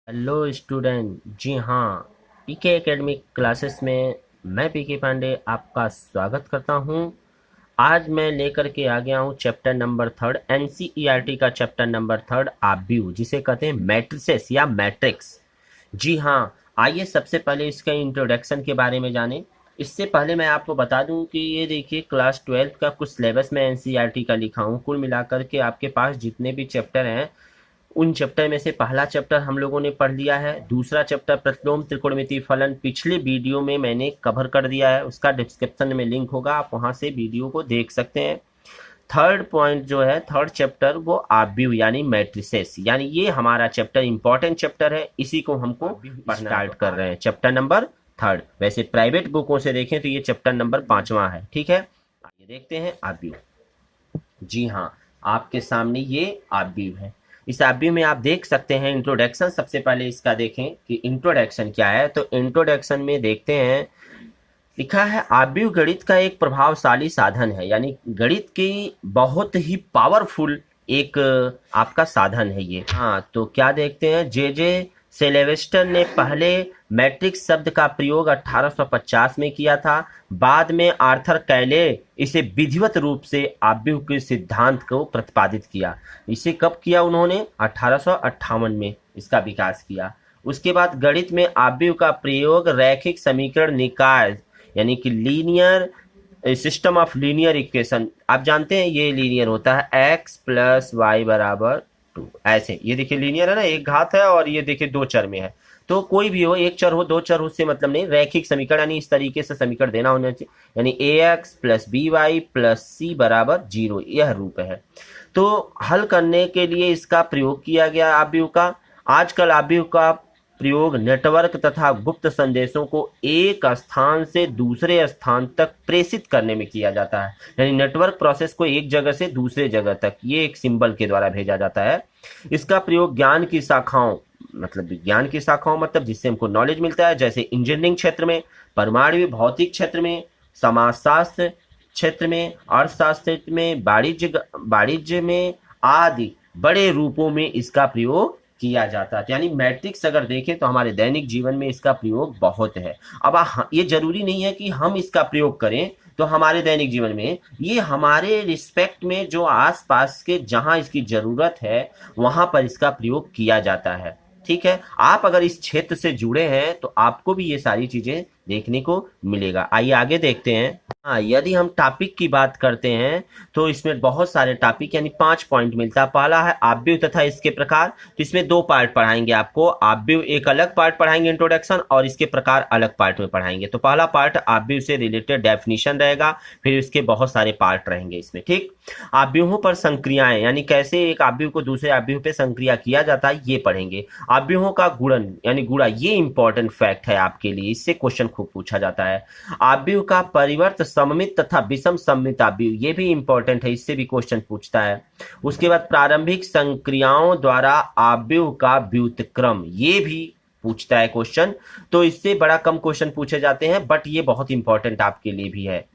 Hello student. जी हाँ, पीके academic classes में मैं पीके पांडे आपका स्वागत करता हूँ। आज मैं लेकर के आ गया हूँ चैप्टर नंबर थर्ड, एनसीईआरटी का चैप्टर नंबर थर्ड, आब्यू, जिसे कहते हैं मैट्रिसेस या मैट्रिक्स। जी हाँ, आइए सबसे पहले इसका इंट्रोडक्शन के बारे में जानें। इससे पहले मैं आपको बता दूं कि ये देखिए क्लास 12 का कुछ सिलेबस में एनसीईआरटी का लिखा हूँ। कुल मिलाकर के आपके पास जितने भी चैप्टर हैं, उन चैप्टर में से पहला चैप्टर हम लोगों ने पढ़ लिया है। दूसरा चैप्टर प्रतिलोम त्रिकोणमितीय फलन पिछले वीडियो में मैंने कवर कर दिया है, उसका डिस्क्रिप्शन में लिंक होगा, आप वहां से वीडियो को देख सकते हैं। थर्ड पॉइंट जो है, थर्ड चैप्टर, वो आब्यू यानी मैट्रिसेस, यानी ये हमारा चैप्टर इंपॉर्टेंट चैप्टर है, इसी को हमको स्टार्ट कर रहे हैं। चैप्टर नंबर थर्ड, वैसे प्राइवेट बुकों से देखें तो ये चैप्टर नंबर 5वां है। ठीक है, आइए देखते हैं आब्यू। जी हाँ, आपके सामने ये आब्यू है। इस आब्यू में आप देख सकते हैं इंट्रोडक्शन। सबसे पहले इसका देखें कि इंट्रोडक्शन क्या है। तो इंट्रोडक्शन में देखते हैं, लिखा है आब्यू गणित का एक प्रभावशाली साधन है, यानी गणित की बहुत ही पावरफुल एक आपका साधन है ये। हाँ, तो क्या देखते हैं, जे जे सेलेवेस्टर ने पहले मैट्रिक्स शब्द का प्रयोग 1850 में किया था। बाद में आर्थर कैले इसे विधिवत रूप से आब्यू के सिद्धांत को प्रतिपादित किया। इसे कब किया उन्होंने? 1858 में इसका विकास किया। उसके बाद गणित में आब्यू का प्रयोग रैखिक समीकरण निकाय, यानी कि linear system of linear equation, आप जानते हैं ये लीनियर होता है, x प्लस वाई बराबर 2, ऐसे। ये देखिए लीनियर है ना, एक घात है और ये देखिए दो चर में है। तो कोई भी हो, एक चर हो दो चर हो, उससे मतलब नहीं, रैखिक समीकरण, यानी इस तरीके से समीकरण देना होना चाहिए, यानी ax plus B Y plus C बराबर 0, यह रूप है। तो हल करने के लिए इसका प्रयोग किया गया आब्यू का। आजकल आब्यू का प्रयोग नेटवर्क तथा गुप्त संदेशों को एक स्थान से दूसरे स्थान तक प्रेषित करने में किया जाता है, यानी नेटवर्क प्रोसेस को एक जगह से दूसरे जगह तक ये एक सिंबल के द्वारा भेजा जाता है। इसका प्रयोग ज्ञान की शाखाओं, मतलब विज्ञान की शाखाओं, मतलब जिससे हमको नॉलेज मिलता है, जैसे इंजीनियरिंग क्षेत्र में, परमाणु भौतिक क्षेत्र में, समाजशास्त्र क्षेत्र में, अर्थशास्त्र में, वाणिज्य में आदि बड़े रूपों में इसका प्रयोग किया जाता है। यानी मैट्रिक्स अगर देखें तो हमारे दैनिक जीवन में इसका प्रयोग बहुत है। अब ये जरूरी नहीं है कि हम इसका प्रयोग करें तो हमारे दैनिक जीवन में, ये हमारे रिस्पेक्ट में जो आसपास के जहां इसकी जरूरत है वहां पर इसका प्रयोग किया जाता है। ठीक है, आप अगर इस क्षेत्र से जुड़े हैं तो आपको भी ये सारी चीजें देखने को मिलेगा। आइए आगे देखते हैं। हाँ, यदि हम टॉपिक की बात करते हैं तो इसमें बहुत सारे टॉपिक, यानी 5 पॉइंट मिलता है। पहला है आब्यू तथा इसके प्रकार, तो इसमें 2 पार्ट पढ़ाएंगे आपको। आब्यू एक अलग पार्ट पढ़ाएंगे इंट्रोडक्शन, और इसके प्रकार अलग पार्ट में पढ़ाएंगे। तो पहला पार्ट आब्यू से रिलेटेड डेफिनेशन रहेगा, फिर इसके बहुत सारे पार्ट रहेंगे इसमें। ठीक, आव्यूहों पर संक्रियाएं, यानी कैसे एक आव्यूह को दूसरे आव्यूह पे संक्रिया किया जाता है, ये पढ़ेंगे। आव्यूहों का गुणन यानी गुणा, ये इंपॉर्टेंट फैक्ट है आपके लिए, इससे क्वेश्चन खूब पूछा जाता है। आव्यूह का परिवर्त सममित तथा विषम सममित आव्यूह, ये भी इंपॉर्टेंट है, इससे भी क्वेश्चन पूछता है। उसके बाद प्रारंभिक संक्रियाओं द्वारा आव्यूह का व्युत्क्रम, ये भी पूछता है क्वेश्चन। तो इससे बड़ा कम क्वेश्चन पूछे जाते हैं, बट ये बहुत इंपॉर्टेंट आपके लिए भी है।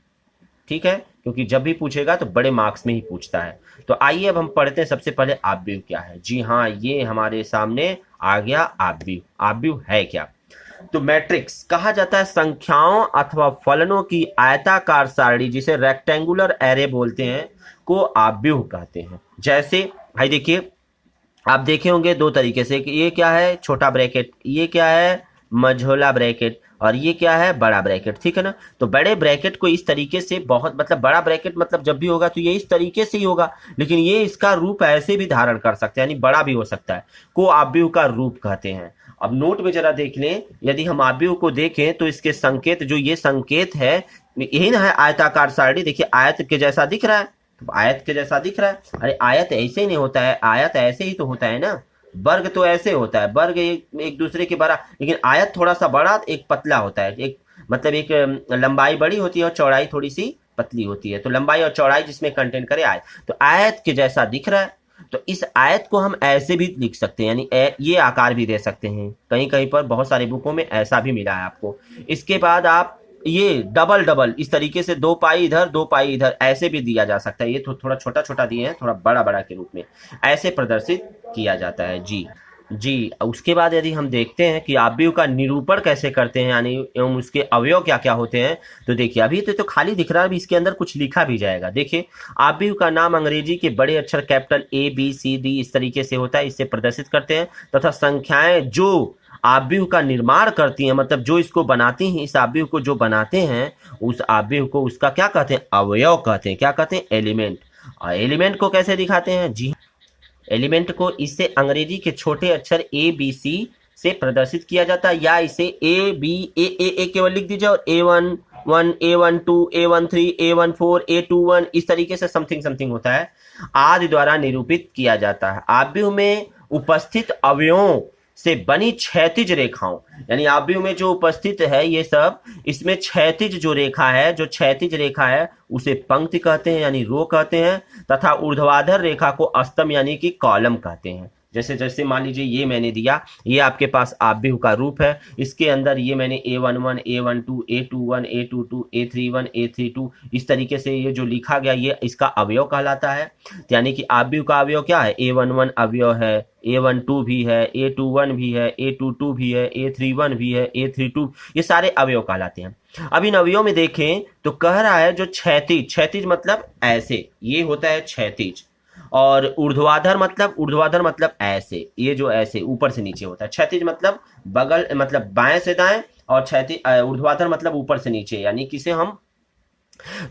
ठीक है, क्योंकि जब भी पूछेगा तो बड़े मार्क्स में ही पूछता है। तो आइए अब हम पढ़ते हैं सबसे पहले आव्यूह क्या है। जी हाँ, ये हमारे सामने आ गया आव्यूह। आव्यूह है क्या? तो मैट्रिक्स कहा जाता है संख्याओं अथवा फलनों की आयताकार सारणी, जिसे रेक्टेंगुलर एरे बोलते हैं, को आव्यूह कहते हैं। जैसे भाई देखिए, आप देखे होंगे दो तरीके से, कि ये क्या है, छोटा ब्रैकेट, ये क्या है, मझोला ब्रैकेट, और ये क्या है, बड़ा ब्रैकेट। ठीक है ना? तो बड़े ब्रैकेट को इस तरीके से, बहुत मतलब बड़ा ब्रैकेट मतलब जब भी होगा तो ये इस तरीके से ही होगा, लेकिन ये इसका रूप ऐसे भी धारण कर सकते हैं, यानी बड़ा भी हो सकता है, को आव्यूह का रूप कहते हैं। अब नोट में जरा देख लें, यदि हम आव्यूह को देखें तो इसके संकेत, जो ये संकेत है, यही ना है आयताकार सारणी। देखिए आयत के जैसा दिख रहा है, तो आयत के जैसा दिख रहा है। अरे आयत ऐसे ही नहीं होता है, आयत ऐसे ही तो होता है ना। वर्ग तो ऐसे होता है, वर्ग एक दूसरे के बड़ा, लेकिन आयत थोड़ा सा बड़ा, एक पतला होता है। एक मतलब एक लंबाई बड़ी होती है और चौड़ाई थोड़ी सी पतली होती है, तो लंबाई और चौड़ाई जिसमें कंटेंट करे आयत, तो आयत के जैसा दिख रहा है। तो इस आयत को हम ऐसे भी लिख सकते हैं, यानी ये आकार भी दे सकते हैं। कहीं कहीं पर बहुत सारी बुकों में ऐसा भी मिला है आपको। इसके बाद आप ये डबल डबल इस तरीके से, 2 पाई इधर 2 पाई इधर, ऐसे भी दिया जा सकता है। ये तो थोड़ा छोटा छोटा दिए हैं, थोड़ा बड़ा बड़ा के रूप में ऐसे प्रदर्शित किया जाता है। जी, जी, उसके बाद यदि हम देखते हैं कि आव्यूह का निरूपण कैसे करते हैं, यानी एवं उसके अवयव क्या-क्या होते हैं, तो देखिए अभी तो खाली दिख रहा है, अभी इसके अंदर कुछ लिखा भी जाएगा। देखिए, आव्यूह का नाम अंग्रेजी के बड़े अक्षर capital A, B, C, D इस तरीके से होता है, इससे प्रदर्शित करते हैं तथा संख्याएँ जो आव्यूह का निर्माण करती हैं, मतलब जो इसको बनाती हैं, इस आव्यूह को जो बनाते हैं, उस आव्यूह को उसका क्या कहते हैं? अवयव कहते हैं। क्या कहते हैं? एलिमेंट। और एलिमेंट को कैसे दिखाते हैं? जी, एलिमेंट को इससे अंग्रेजी के छोटे अक्षर ए बी सी से प्रदर्शित किया जाता है, या इसे ए बी ए केवल लिख दीजिए और A11 A12 A13 A14 A21 इस तरीके से समथिंग समथिंग होता है आदि द्वारा निरूपित किया जाता है। आव्यूह में उपस्थित अवयवों से बनी क्षैतिज रेखाओं, यानी आव्यूह में जो उपस्थित है ये सब, इसमें क्षैतिज जो रेखा है, जो क्षैतिज रेखा है उसे पंक्ति कहते हैं यानी रो कहते हैं, तथा ऊर्ध्वाधर रेखा को स्तंभ यानी कि कॉलम कहते हैं। जैसे जैसे मान लीजिए ये मैंने दिया, ये आपके पास आव्यूह का रूप है, इसके अंदर ये मैंने A11 A12 A21 A22 A31 A32 इस तरीके से ये जो लिखा गया ये इसका अवयव कहलाता है। यानी कि आव्यूह का अवयव क्या है? A11 अवयव है, A12 भी है, A21 भी है, A22 भी है, A31 भी है, A32 ये सारे अवयव कहलाते हैं। अब इन अवयवों में देखें तो कह रहा है जो क्षैतिज, क्षैतिज मतलब ऐसे, ये होता है क्षैतिज, और ऊर्ध्वाधर मतलब ऐसे, ये जो ऐसे ऊपर से नीचे होता है। क्षैतिज मतलब बगल, मतलब बाएं से दाएं, और क्षैतिज ऊर्ध्वाधर मतलब ऊपर से नीचे, यानी किसे हम,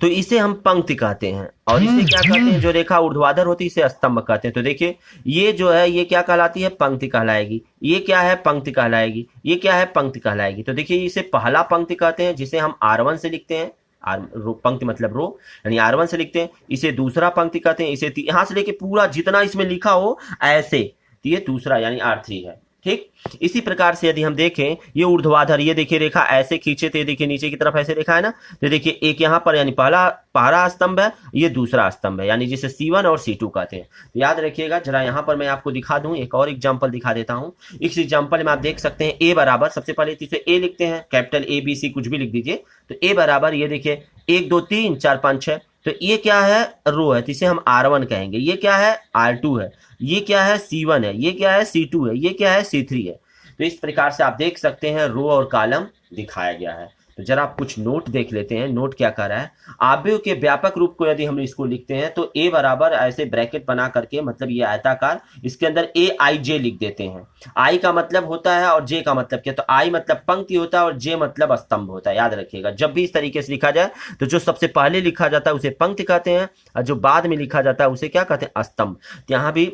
तो इसे हम पंक्ति कहते हैं। और इसे क्या कहते हैं? जो रेखा ऊर्ध्वाधर होती है इसे स्तंभ कहते हैं। तो देखिए ये जो है ये क्या कहलाती है? पंक्ति कहलाएगी। ये क्या है? पंक्ति कहलाएगी। ये क्या है? पंक्ति कहलाएगी। तो देखिए इसे पहला पंक्ति कहते हैं, जिसे हम R1 से लिखते हैं, पंक्ति मतलब रो, यानी R1 से लिखते हैं। इसे दूसरा पंक्ति कहते हैं। इसे यहां से लेके पूरा जितना इसमें लिखा हो ऐसे, तो ये दूसरा यानी R3 है। ठीक, इसी प्रकार से यदि हम देखें ये ऊर्ध्वाधर, ये देखिए रेखा ऐसे खींचे थे, देखिए नीचे की तरफ ऐसे रेखा है ना, तो देखिए एक यहाँ पर यानी पहला स्तंभ है, ये दूसरा स्तंभ है, यानी जिसे C1 और C2 कहते हैं। तो याद रखिएगा, जरा यहाँ पर मैं आपको दिखा दूं, एक और एग्जांपल दिखा देता हूँ। इस एग्जांपल में आप देख सकते हैं A बराबर, सबसे पहले इसे A लिखते हैं, कैपिटल A B C कुछ भी लिख दीजिए। तो A बराबर ये देखिए 1 2 3 4 5 6, तो ये क्या है? रो है, तो इसे हम R1 कहेंगे। ये क्या है? R2 है। ये क्या है? C1 है। ये क्या है? C2 है। ये क्या है? C3 है। तो इस प्रकार से आप देख सकते हैं रो और कॉलम दिखाया गया है। तो जरा आप कुछ नोट देख लेते हैं, नोट क्या कर रहा है। आव्यूह के व्यापक रूप को यदि हम इसको लिखते हैं तो A बराबर ऐसे ब्रैकेट बना करके, मतलब ये आयताकार, इसके अंदर AIJ लिख देते हैं। I का मतलब होता है और J का मतलब क्या? तो I मतलब पंक्ति होता है और J मतलब स्तंभ होता है। याद रखिएगा, जब भी इस तरीके से लिखा जाए तो जो सबसे पहले लिखा जाता है उसे पंक्ति कहते हैं, और जो बाद में लिखा जाता है उसे क्या कहते हैं? स्तंभ। यहाँ भी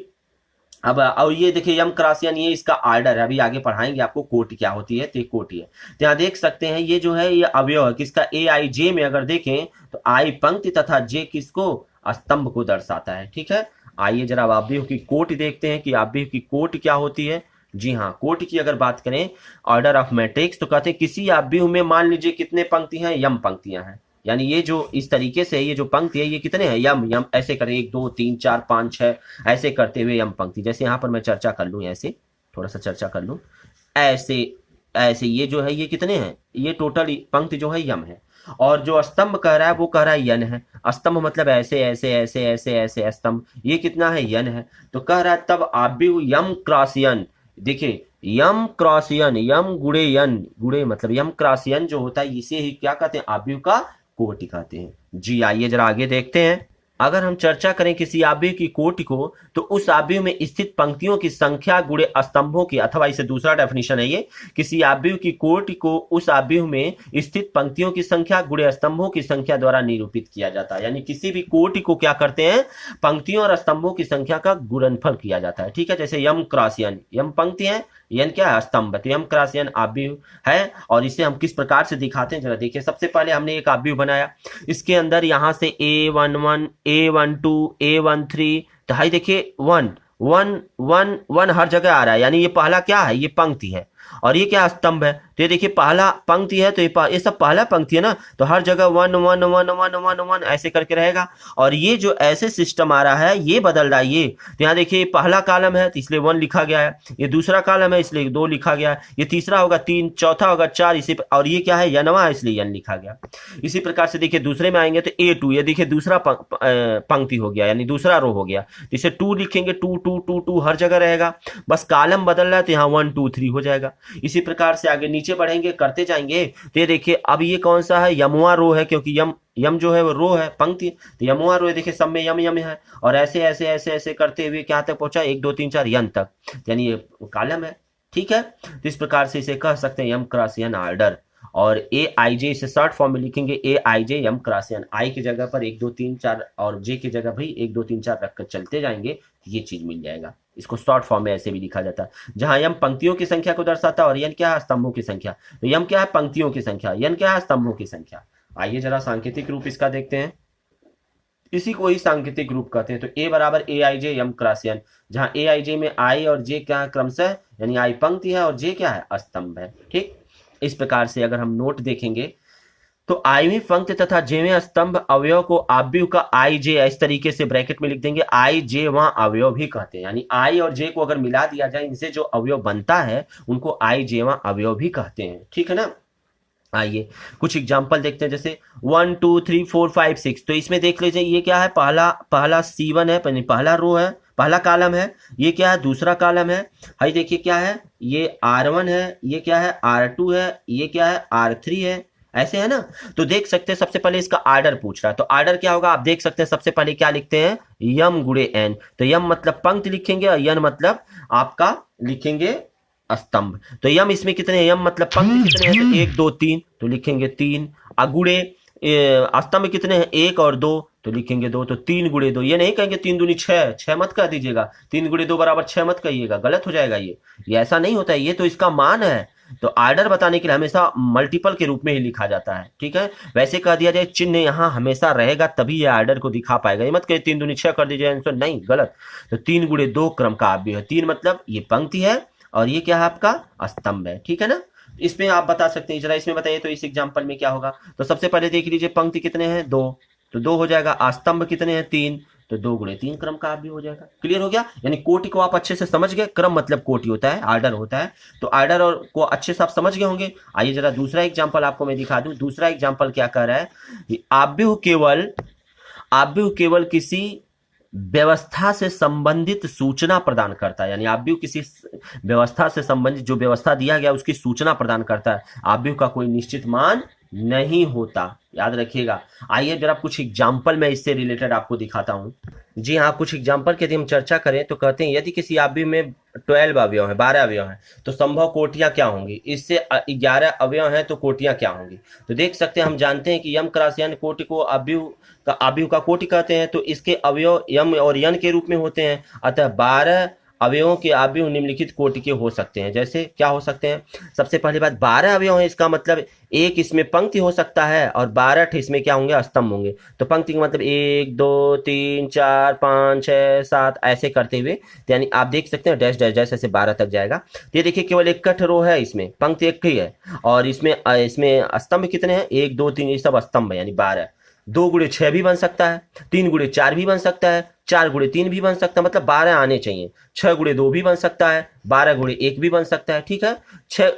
अब और ये देखिए यम क्रॉसियन, ये इसका आर्डर है, अभी आगे पढ़ाएंगे आपको कोटि क्या होती है, तो ये कोटि है। तो यहाँ देख सकते हैं ये जो है ये अवयव है किसका? AIJ में अगर देखें तो I पंक्ति तथा J किसको? स्तंभ को दर्शाता है। ठीक है, आइए जरा आव्यूह की कोटि देखते हैं कि आव्यूह की कोटि क्या होती है। जी हाँ, कोटि की अगर बात करें, ऑर्डर ऑफ मैट्रिक्स, तो कहते हैं किसी आव्यूह में मान लीजिए कितने पंक्ति हैं? यम पंक्तियां हैं, यानी ये जो इस तरीके से ये जो पंक्ति है ये कितने हैं? यम यम ऐसे करें, 1 2 3 4 5 6 ऐसे करते हुए यम पंक्ति। जैसे यहाँ पर मैं चर्चा कर लूँ, ऐसे थोड़ा सा चर्चा कर लूँ, ऐसे ऐसे ये जो है ये कितने हैं? ये टोटल पंक्ति जो है यम है। और जो स्तंभ कह रहा है वो कह रहा है यन है। स्तंभ मतलब ऐसे ऐसे ऐसे ऐसे ऐसे स्तंभ, ये कितना है? यन है। तो कह रहा है तब आव्यूह यम क्रॉस यन, देखिए यम क्रॉस यन, यम गुणे यन, गुणे मतलब यम क्रॉस यन जो होता है इसे ही क्या कहते हैं? आव्यूह का कोटि कहते हैं। जी आइए जरा आगे देखते हैं। अगर हम चर्चा करें किसी आव्यूह की कोटि को, तो उस आव्यूह में स्थित पंक्तियों की संख्या गुणे स्तंभों की, अथवा इसे दूसरा डेफिनेशन है ये, किसी आव्यूह की कोटि को उस आव्यूह में स्थित पंक्तियों की संख्या गुणे स्तंभों की संख्या द्वारा निरूपित किया जाता है। यानी किसी भी कोटि को क्या करते हैं? पंक्तियों और स्तंभों की संख्या का गुणनफल किया जाता है। ठीक है, जैसे यम क्रॉस यन, यम पंक्ति है, यन क्या है? स्तंभ। तो यम क्रॉस यन आव्यूह है। और इसे हम किस प्रकार से दिखाते हैं, जरा देखिए। सबसे पहले हमने एक आव्यूह बनाया, इसके अंदर यहां से A11 A12 A13, तो हाई देखिए 1 1 1 1 हर जगह आ रहा है, यानी ये पहला क्या है? ये पंक्ति है। और ये क्या स्तंभ है, तो ये देखिए पहला पंक्ति है, तो ये सब पहला पंक्ति है ना, तो हर जगह 1 1 1 1 1 1 ऐसे करके रहेगा। और ये जो ऐसे सिस्टम आ रहा है ये बदल रहा है, ये तो यहाँ देखिए पहला कॉलम है तो इसलिए 1 लिखा गया है, ये दूसरा कॉलम है इसलिए 2 लिखा गया है, ये तीसरा होगा 3, चौथा होगा 4, इसी और ये क्या है यनवा है इसलिए यन लिखा गया। इसी प्रकार से देखिए दूसरे में आएंगे तो A2, ये देखिए दूसरा पंक्ति हो गया यानी दूसरा रो हो गया, इसे 2 लिखेंगे, 2 2 2 2 हर जगह रहेगा, बस कॉलम बदल रहा है तो यहाँ 1 2 3 हो जाएगा। इसी प्रकार से आगे नीचे बढ़ेंगे करते जाएंगे, तो ये देखिए अब ये कौन सा है, यमुआ रो है, क्योंकि यम जो है वो रो है पंक्ति, तो यमुआ रो है, देखिए सब में यम यम है, और ऐसे ऐसे ऐसे ऐसे करते हुए क्या तक पहुंचा, 1 2 3 4 यन तक, यानी ये कॉलम है। ठीक है, तो इस प्रकार से इसे कह सकते हैं यम क्रॉस यन ऑर्डर। और ए आई जे इसे शॉर्ट फॉर्म में लिखेंगे ए आई जे यम क्रॉस यन, आई की जगह पर 1 2 3 4 और जे की जगह भी 1 2 3 4 रखकर चलते जाएंगे, ये चीज मिल जाएगा। इसको शॉर्ट फॉर्म में ऐसे भी लिखा जाता है, जहां यम पंक्तियों की संख्या को दर्शाता है और यन क्या है, स्तंभों की संख्या। तो यम क्या है, पंक्तियों की संख्या, यन क्या है, स्तंभों की संख्या। आइए जरा सांकेतिक रूप इसका देखते हैं, इसी को ही सांकेतिक रूप कहते हैं। तो ए बराबर ए आई जे यम क्रॉस यन, जहां ए आई जे में आई और जे क्या है क्रमशः, यानी आई पंक्ति है और जे क्या है, स्तंभ है। ठीक, इस प्रकार से अगर हम नोट देखेंगे तो आईवीं पंक्ति तथा जेवें स्तंभ अवयव को आव्यूह का आई जे इस तरीके से ब्रैकेट में लिख देंगे, आई जे वहां अवयव भी कहते हैं, यानी आई और जे को अगर मिला दिया जाए इनसे जो अवयव बनता है उनको आई जे वहां अवयव भी कहते हैं। ठीक है ना। आइए कुछ एग्जाम्पल देखते हैं, जैसे 1 2 3 4 5 6, तो इसमें देख लीजिए ये क्या है, पहला C1 है, पहला रो है, पहला कॉलम है, ये क्या है, दूसरा कॉलम है, हाई देखिए क्या है, ये R1 है, ये क्या है R2 है, ये क्या है R3 है, ऐसे है ना। तो देख सकते हैं सबसे पहले इसका आर्डर पूछ रहा है, तो आर्डर क्या होगा, आप देख सकते हैं सबसे पहले क्या लिखते हैं, यम गुणे एन, तो यम मतलब पंक्ति लिखेंगे और यन मतलब आपका लिखेंगे स्तंभ। तो यम इसमें कितने हैं, यम मतलब पंक्ति कितने हैं, तो 1 2 3, तो लिखेंगे 3, अगुड़े स्तंभ कितने हैं, 1 और 2, तो लिखेंगे 2, तो 3 गुणे 2, ये नहीं कहेंगे 3 दूनी 6, 6 मत कह दीजिएगा, 3 गुणे 2 बराबर 6 मत कहिएगा, गलत हो जाएगा, ये ऐसा नहीं होता है, ये तो इसका मान है। तो आर्डर बताने के लिए हमेशा मल्टीपल के रूप में ही लिखा जाता है। ठीक है, वैसे कह दिया जाए चिन्ह यहाँ हमेशा रहेगा तभी ये आर्डर को दिखा पाएगा, ये मत कहे 3 दूनी 6 कर दीजिए आंसर, नहीं गलत। तो 3 गुणे 2 क्रम का आव्यूह है, 3 मतलब ये पंक्ति है और ये क्या है आपका स्तंभ है। ठीक है ना, इसमें आप बता सकते हैं, जरा इसमें बताइए तो इस एग्जांपल में क्या होगा। तो सबसे पहले देख लीजिए पंक्ति कितने हैं, 2, तो 2 हो जाएगा, स्तंभ कितने हैं 3, तो 2 गुणे 3 क्रम का भी हो जाएगा। क्लियर हो गया, यानी कोटि को आप अच्छे से समझ गए, क्रम मतलब कोटि होता है, आर्डर होता है, तो आर्डर और को अच्छे से आप समझ गए होंगे। आइए जरा दूसरा एग्जाम्पल आपको मैं दिखा दूं, दूसरा एग्जाम्पल क्या कर रहा है, आव्यूह केवल किसी व्यवस्था से संबंधित सूचना प्रदान करता है, यानी आव्यूह किसी व्यवस्था से संबंधित जो व्यवस्था दिया गया उसकी सूचना प्रदान करता है, आव्यूह का कोई निश्चित मान नहीं होता, याद रखिएगा। आइए जरा कुछ एग्जाम्पल मैं इससे रिलेटेड आपको दिखाता हूं। जी हाँ, कुछ एग्जाम्पल की यदि हम चर्चा करें तो कहते हैं यदि किसी आव्यूह में 12 अवयव है, 12 अवयव हैं, तो संभव कोटियां क्या होंगी, इससे 11 अवयव हैं तो कोटियां क्या होंगी। तो देख सकते हैं, हम जानते हैं कि यम क्रॉस यन कोटि को आव्यूह का कोटि कहते हैं, तो इसके अवयव यम और यन के रूप में होते हैं, अतः 12 अवयवों के आव्यूह निम्नलिखित कोटि के हो सकते हैं। जैसे क्या हो सकते हैं, सबसे पहली बात 12 अवयव है, इसका मतलब एक इसमें पंक्ति हो सकता है और 12 इसमें क्या होंगे, स्तंभ होंगे। तो पंक्ति का मतलब 1 2 3 4 5 6 7 ऐसे करते हुए, यानी आप देख सकते हैं डैश डैश डैश ऐसे 12 तक जाएगा। तो ये देखिए केवल एक कट रो है, इसमें पंक्ति एक ही है और इसमें स्तंभ कितने हैं, 1 2 3, ये सब स्तंभ है, यानी 12। 2 गुणे 6 भी बन सकता है, 3 गुणे 4 भी बन सकता है, 4 गुणे 3 भी बन सकता है, मतलब 12 आने चाहिए। 6 गुणे 2 भी बन सकता है, 12 गुणे 1 भी बन सकता है। ठीक है,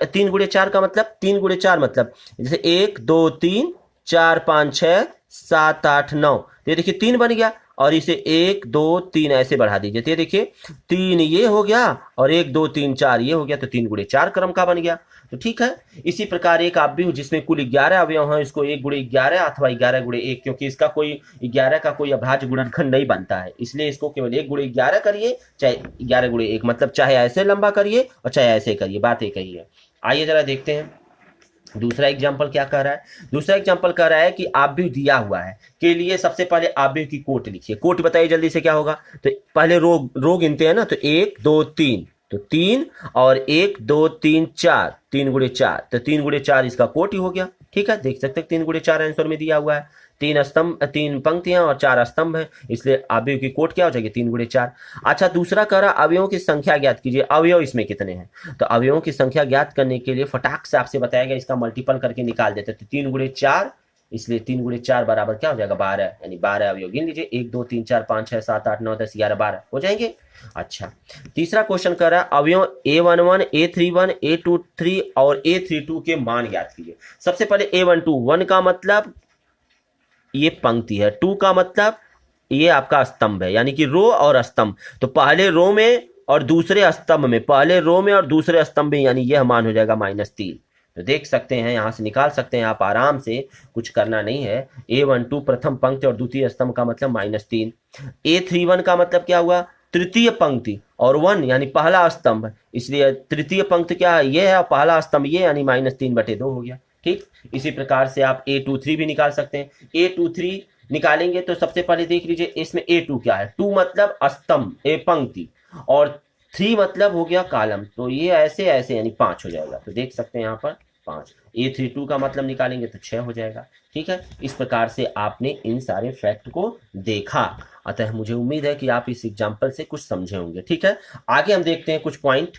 3 गुणे 4 का मतलब 3 गुणे 4 मतलब जैसे 1 2 3 4 5 6 7 8 9, ये देखिए 3 बन गया और इसे 1 2 3 ऐसे बढ़ा दीजिए, तो ये देखिए 3 ये हो गया और 1 2 3 4 ये हो गया, तो 3 गुणे 4 क्रम का बन गया। तो ठीक है, इसी प्रकार एक आव्यूह जिसमें कुल 11 अवयव हैं, इसको 1 गुणे 11 अथवा 11 गुणे 1, क्योंकि इसका कोई 11 का कोई अभाज्य गुणनखंड नहीं बनता है, इसलिए इसको केवल 1 गुणे 11 करिए, चाहे 11 गुणे 1, मतलब चाहे ऐसे लंबा करिए और चाहे ऐसे करिए, बात एक ही है। आइए जरा देखते हैं दूसरा एग्जाम्पल क्या कह रहा है। दूसरा एग्जाम्पल कह रहा है कि आव्यूह दिया हुआ है के लिए सबसे पहले आव्यूह की कोट लिखिए। कोट बताइए जल्दी से क्या होगा, तो पहले रो गिनते हैं ना, तो 1 2 3, तो 3 और 1 2 3 4, 3 गुणे 4, तो 3 गुणे 4 इसका कोटि हो गया। ठीक है, देख सकते हैं 3 गुणे 4 आंसर में दिया हुआ है। तीन पंक्तियां और 4 स्तंभ है, इसलिए अवयव की कोट क्या हो जाएगी 3 गुणे 4। अच्छा, दूसरा कह रहा अवयवों की संख्या ज्ञात कीजिए, अवयव इसमें कितने हैं। तो अवयवों की संख्या ज्ञात करने के लिए फटाक से आपसे बताया गया, इसका मल्टीपल करके निकाल देते। तो 3 गुणे 4, इसलिए 3 गुणे 4 बराबर क्या हो जाएगा 12, यानी 12 अवयव गिन लीजिए, 1 2 3 4 5 6 7 8 9 10 11 12 हो जाएंगे। अच्छा, तीसरा क्वेश्चन कर रहा है अवयव A11 A31 A23 और A32 के मान ज्ञात कीजिए। सबसे पहले A12, 1 का मतलब ये पंक्ति है, 2 का मतलब ये आपका स्तंभ है, यानी कि रो और स्तंभ। तो पहले रो में और दूसरे स्तंभ में, पहले रो में और दूसरे स्तंभ में, यानी यह मान हो जाएगा -3। तो देख सकते हैं, यहां से निकाल सकते हैं आप आराम से, कुछ करना नहीं है। A12 प्रथम पंक्ति और द्वितीय स्तंभ का मतलब -3। A31 का मतलब क्या हुआ, तृतीय पंक्ति और 1 यानी पहला स्तंभ, इसलिए तृतीय पंक्ति क्या है, ये है, और पहला स्तंभ ये, यानी -3/2 हो गया। ठीक, इसी प्रकार से आप A23 भी निकाल सकते हैं। A23 निकालेंगे तो सबसे पहले देख लीजिए इसमें A2 क्या है, 2 मतलब स्तंभ ए पंक्ति, और 3 मतलब हो गया कॉलम, तो ये ऐसे ऐसे यानी 5 हो जाएगा। तो देख सकते हैं यहाँ पर 5, A32 का मतलब निकालेंगे तो 6 हो जाएगा। ठीक है, इस प्रकार से आपने इन सारे फैक्ट को देखा, अतः मुझे उम्मीद है कि आप इस एग्जाम्पल से कुछ समझे होंगे। ठीक है, आगे हम देखते हैं कुछ पॉइंट।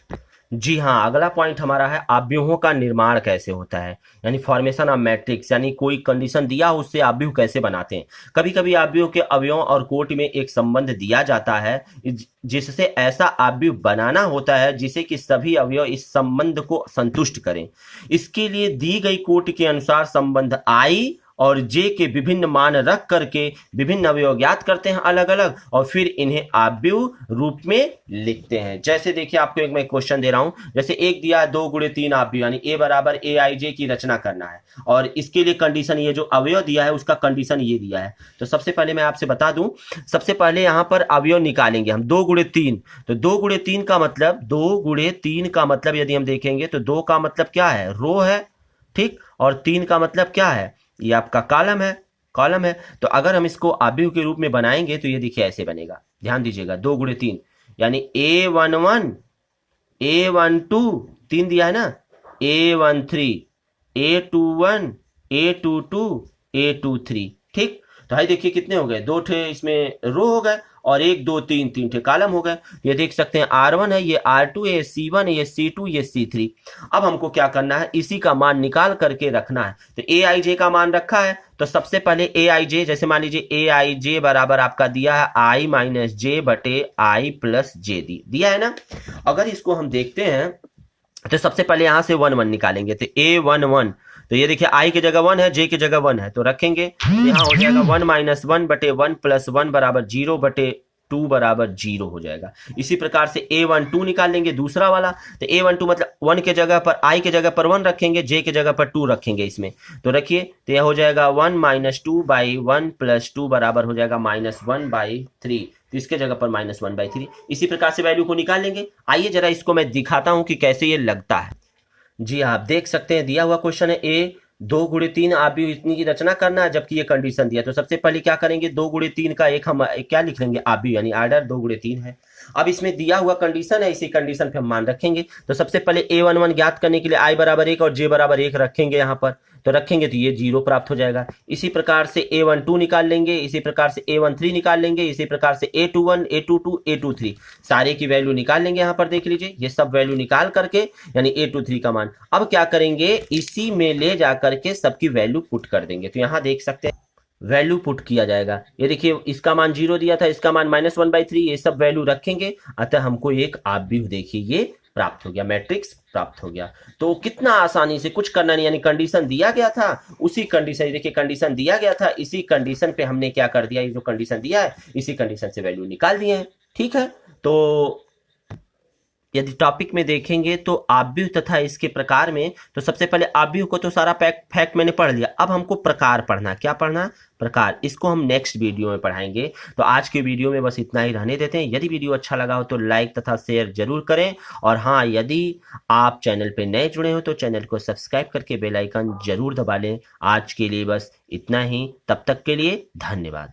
जी हाँ, अगला पॉइंट हमारा है अवयवों का निर्माण कैसे होता है, यानी फॉर्मेशन ऑफ मैट्रिक्स, यानी कोई कंडीशन दिया हो उससे अवयव कैसे बनाते हैं। कभी कभी अवयव के अवयवों और कोटि में एक संबंध दिया जाता है, जिससे ऐसा अवयव बनाना होता है जिसे कि सभी अवयव इस संबंध को संतुष्ट करें। इसके लिए दी गई कोटि के अनुसार संबंध आई और जे के विभिन्न मान रख करके विभिन्न अवयव ज्ञात करते हैं अलग अलग, और फिर इन्हें अवयव रूप में लिखते हैं। जैसे देखिए, आपको एक मैं क्वेश्चन दे रहा हूं, जैसे एक दिया है 2 गुणे 3 अवयव, यानी A बराबर AIJ की रचना करना है, और इसके लिए कंडीशन, ये जो अवयव दिया है उसका कंडीशन ये दिया है। तो सबसे पहले मैं आपसे बता दूं, सबसे पहले यहां पर अवयव निकालेंगे हम 2 गुणे 3। तो 2 गुणे 3 का मतलब, 2 गुणे 3 का मतलब यदि हम देखेंगे तो 2 का मतलब क्या है, रो है, ठीक, और 3 का मतलब क्या है, ये आपका कॉलम है, कॉलम है। तो अगर हम इसको अवयव के रूप में बनाएंगे तो ये देखिए ऐसे बनेगा, ध्यान दीजिएगा, 2 गुणे 3 यानी A11 A12 3 दिया है ना, A13 A21 A22 A23। ठीक, तो भाई देखिए कितने हो गए, 2 ठे इसमें रो हो गए, और 1 2 3 3 ठे कॉलम हो गए। ये देख सकते हैं R1 है, ये R2 है, ये C1 है, ये C2, ये C3। अब हमको क्या करना है, इसी का मान निकाल करके रखना है। तो AIJ का मान रखा है, तो सबसे पहले AIJ, जैसे मान लीजिए AIJ बराबर आपका दिया है I माइनस J बटे I प्लस J दिया है ना। अगर इसको हम देखते हैं तो सबसे पहले यहां से 1 1 निकालेंगे, तो A11, तो ये देखिए I की जगह 1 है, J की जगह 1 है, तो रखेंगे, तो यहाँ हो जाएगा 1 माइनस 1 बटे 1 प्लस 1 बराबर 0 बटे 2 बराबर 0 हो जाएगा। इसी प्रकार से A12 निकाल लेंगे दूसरा वाला, तो A12 मतलब 1 के जगह पर, I के जगह पर 1 रखेंगे, J के जगह पर 2 रखेंगे इसमें, तो रखिए, तो यह हो जाएगा 1 माइनस 2 बाई 1 प्लस 2 बराबर हो जाएगा -1/3, तो इसके जगह पर -1/3। इसी प्रकार से वैल्यू को निकाल लेंगे। आइए जरा इसको मैं दिखाता हूं कि कैसे ये लगता है। जी आप देख सकते हैं, दिया हुआ क्वेश्चन है, A 2 गुणे 3 अवयव इतनी की रचना करना है, जबकि ये कंडीशन दिया। तो सबसे पहले क्या करेंगे, 2 गुणे 3 का एक हम क्या लिख लेंगे, अवयव, यानी आर्डर 2 गुणे 3 है। अब इसमें दिया हुआ कंडीशन है, इसी कंडीशन पे हम मान रखेंगे। तो सबसे पहले A11 ज्ञात करने के लिए I बराबर 1 और J बराबर 1 रखेंगे यहाँ पर, तो रखेंगे तो ये 0 प्राप्त हो जाएगा। इसी प्रकार से A12 निकाल लेंगे, इसी प्रकार से A13 निकाल लेंगे, इसी प्रकार से A21 A22 A23 सारे की वैल्यू निकाल लेंगे। यहाँ पर देख लीजिए, ये सब वैल्यू निकाल करके, यानी A23 का मान, अब क्या करेंगे, इसी में ले जा करके सबकी वैल्यू पुट कर देंगे। तो यहाँ देख सकते हैं वैल्यू पुट किया जाएगा, ये देखिए इसका मान 0 दिया था, इसका मान -1/3, ये सब वैल्यू रखेंगे, अतः हमको एक अवयव देखिए ये प्राप्त हो गया, मैट्रिक्स प्राप्त हो गया। तो कितना आसानी से, कुछ करना नहीं, यानी कंडीशन दिया गया था, उसी कंडीशन, देखिए कंडीशन दिया गया था, इसी कंडीशन पे हमने क्या कर दिया, ये जो कंडीशन दिया है इसी कंडीशन से वैल्यू निकाल दिए हैं। ठीक है, तो यदि टॉपिक में देखेंगे तो अवयव तथा इसके प्रकार में, तो सबसे पहले अवयव को तो सारा फैक्ट मैंने पढ़ लिया, अब हमको प्रकार पढ़ना, क्या पढ़ना, प्रकार, इसको हम नेक्स्ट वीडियो में पढ़ाएंगे। तो आज के वीडियो में बस इतना ही रहने देते हैं। यदि वीडियो अच्छा लगा हो तो लाइक तथा शेयर जरूर करें, और हाँ, यदि आप चैनल पे नए जुड़े हो तो चैनल को सब्सक्राइब करके बेल आइकन जरूर दबा लें। आज के लिए बस इतना ही, तब तक के लिए धन्यवाद।